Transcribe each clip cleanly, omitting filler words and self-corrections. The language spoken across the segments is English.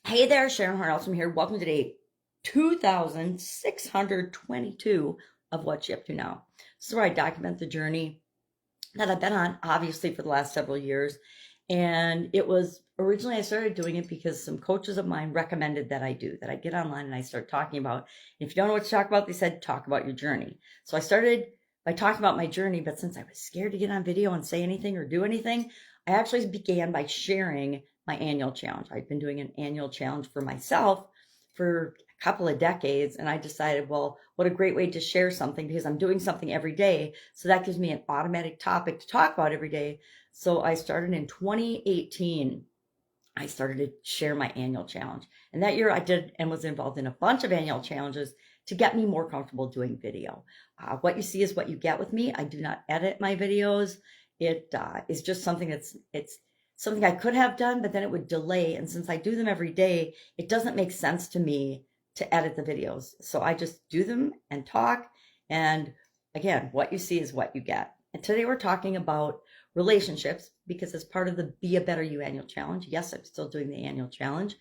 Hey there, Sharon Horne-Ellstrom here. Welcome to day 2622 of What You Up To Now. This is where I document the journey that I've been on, obviously, for the last several years. And it was originally, I started doing it because some coaches of mine recommended that I get online and I start talking about. If you don't know what to talk about, they said, talk about your journey. So I started by talking about my journey, but since I was scared to get on video and say anything or do anything, I actually began by sharing my annual challenge. I've been doing an annual challenge for myself for a couple of decades, and I decided, well, what a great way to share something, because I'm doing something every day, so that gives me an automatic topic to talk about every day. So I started in 2018. I started to share my annual challenge, and that year I did and was involved in a bunch of annual challenges to get me more comfortable doing video. What you see is what you get with me. I do not edit my videos. It is just something it's something I could have done, but then it would delay. And since I do them every day, it doesn't make sense to me to edit the videos. So I just do them and talk. And again, what you see is what you get. And today we're talking about relationships, because as part of the Be a Better You annual challenge, yes, I'm still doing the annual challenge,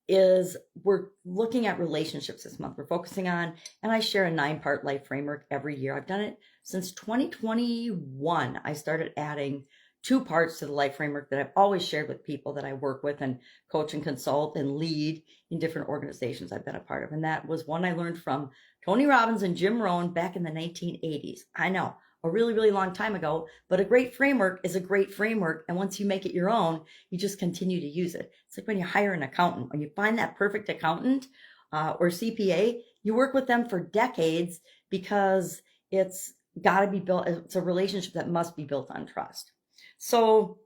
we're looking at relationships this month. We're focusing on, and I share a 9-part life framework every year. I've done it since 2021. I started adding 2 parts to the life framework that I've always shared with people that I work with and coach and consult and lead in different organizations I've been a part of. And that was one I learned from Tony Robbins and Jim Rohn back in the 1980s. I know, a really, really long time ago, but a great framework is a great framework. And once you make it your own, you just continue to use it. It's like when you hire an accountant. When you find that perfect accountant or CPA, you work with them for decades, because it's got to be built. It's a relationship that must be built on trust. So,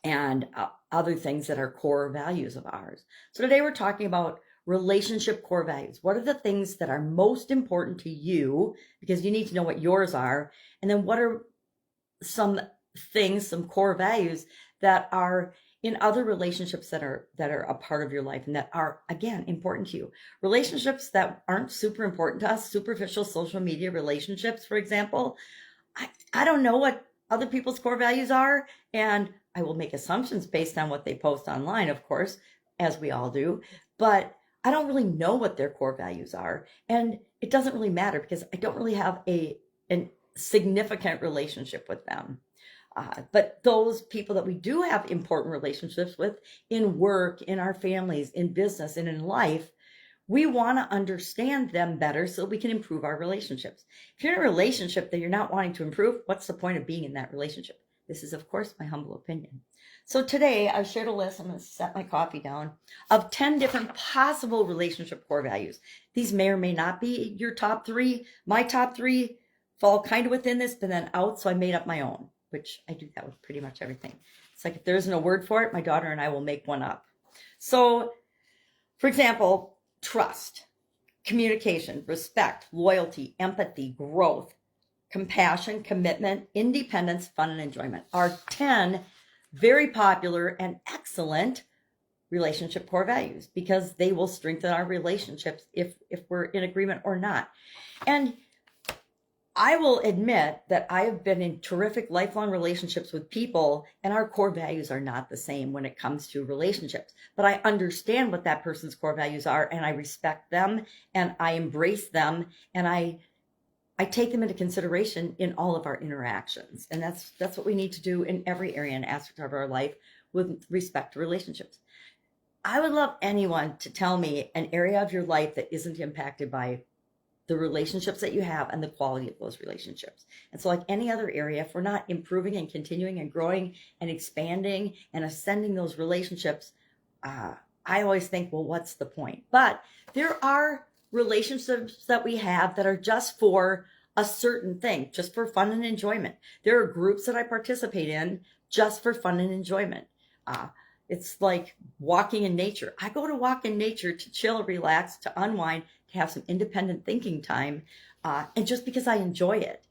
and other things that are core values of ours. So today we're talking about relationship core values. What are the things that are most important to you? Because you need to know what yours are. And then what are some things, some core values that are in other relationships that are a part of your life and that are, again, important to you. Relationships that aren't super important to us, superficial social media relationships, for example. I don't know what other people's core values are, and I will make assumptions based on what they post online, of course, as we all do, but I don't really know what their core values are, and it doesn't really matter because I don't really have a significant relationship with them. But those people that we do have important relationships with in work, in our families, in business, and in life, we want to understand them better so we can improve our relationships. If you're in a relationship that you're not wanting to improve, what's the point of being in that relationship? This is, of course, my humble opinion. So today I've shared a list, I'm going to set my coffee down, of 10 different possible relationship core values. These may or may not be your top 3. My top 3 fall kind of within this, but then out, so I made up my own, which I do that with pretty much everything. It's like if there isn't a word for it, my daughter and I will make one up. So, for example, trust, communication, respect, loyalty, empathy, growth, compassion, commitment, independence, fun, and enjoyment are 10 very popular and excellent relationship core values, because they will strengthen our relationships if we're in agreement or not. And I will admit that I have been in terrific lifelong relationships with people, and our core values are not the same when it comes to relationships. But I understand what that person's core values are, and I respect them, and I embrace them, and I take them into consideration in all of our interactions. And that's what we need to do in every area and aspect of our life with respect to relationships. I would love anyone to tell me an area of your life that isn't impacted by the relationships that you have and the quality of those relationships. And so, like any other area, if we're not improving and continuing and growing and expanding and ascending those relationships, I always think, well, what's the point? But there are relationships that we have that are just for a certain thing, just for fun and enjoyment. There are groups that I participate in just for fun and enjoyment. It's like walking in nature. I go to walk in nature to chill, relax, to unwind, to have some independent thinking time, and just because I enjoy it.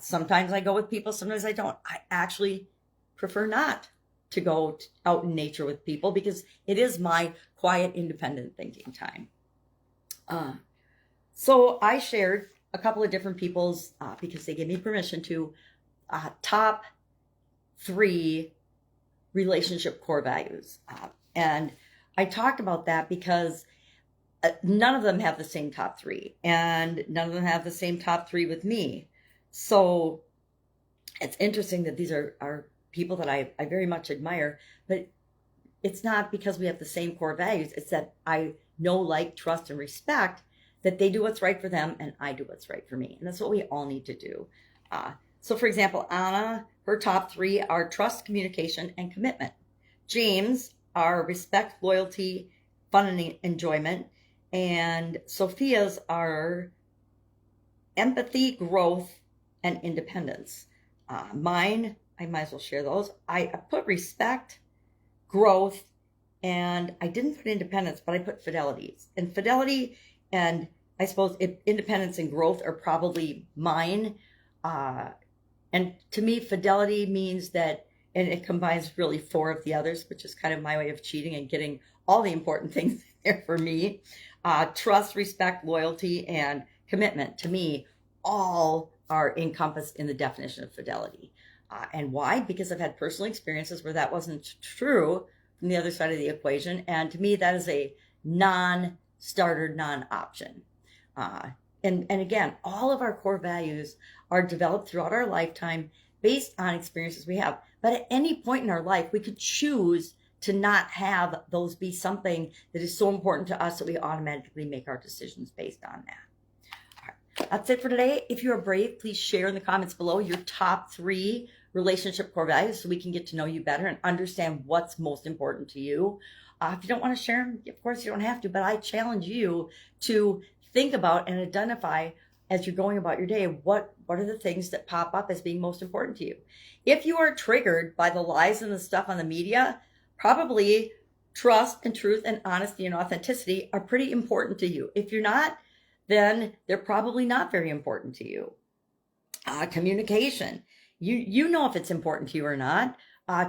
Sometimes I go with people, sometimes I don't. I actually prefer not to go out in nature with people because it is my quiet, independent thinking time. So I shared a couple of different people's, because they gave me permission to, top 3 relationship core values. And I talk about that because none of them have the same top three, and none of them have the same top three with me. So it's interesting that these are people that I very much admire, but it's not because we have the same core values. It's that I know, like, trust, and respect that they do what's right for them and I do what's right for me. And that's what we all need to do. So, for example, Anna, her top three are trust, communication, and commitment. James are respect, loyalty, fun, and enjoyment. And Sophia's are empathy, growth, and independence. Mine, I might as well share those. I put respect, growth, and I didn't put independence, but I put fidelity. And fidelity and I suppose independence and growth are probably mine. And to me, fidelity means that, and it combines really four of the others, which is kind of my way of cheating and getting all the important things there for me. Trust, respect, loyalty, and commitment, to me, all are encompassed in the definition of fidelity. And why? Because I've had personal experiences where that wasn't true from the other side of the equation. And to me, that is a non-starter, non-option. And again, all of our core values are developed throughout our lifetime based on experiences we have. But at any point in our life, we could choose to not have those be something that is so important to us that we automatically make our decisions based on that. All right, that's it for today. If you are brave, please share in the comments below your top three relationship core values so we can get to know you better and understand what's most important to you. If you don't want to share them, of course you don't have to, but I challenge you to think about and identify as you're going about your day, what are the things that pop up as being most important to you? If you are triggered by the lies and the stuff on the media, probably trust and truth and honesty and authenticity are pretty important to you. If you're not, then they're probably not very important to you. Communication. You know if it's important to you or not.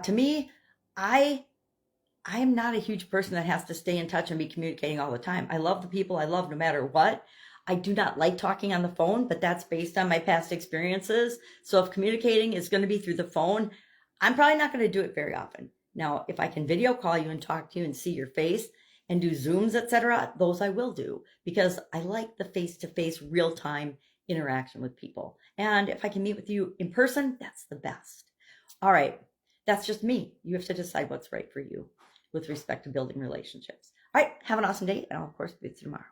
To me, I'm not a huge person that has to stay in touch and be communicating all the time. I love the people I love no matter what. I do not like talking on the phone, but that's based on my past experiences. So if communicating is going to be through the phone, I'm probably not going to do it very often. Now, if I can video call you and talk to you and see your face and do Zooms, etc., those I will do because I like the face-to-face real-time interaction with people. And if I can meet with you in person, that's the best. All right, that's just me. You have to decide what's right for you with respect to building relationships. All right, have an awesome day, and I'll, of course, be with you tomorrow.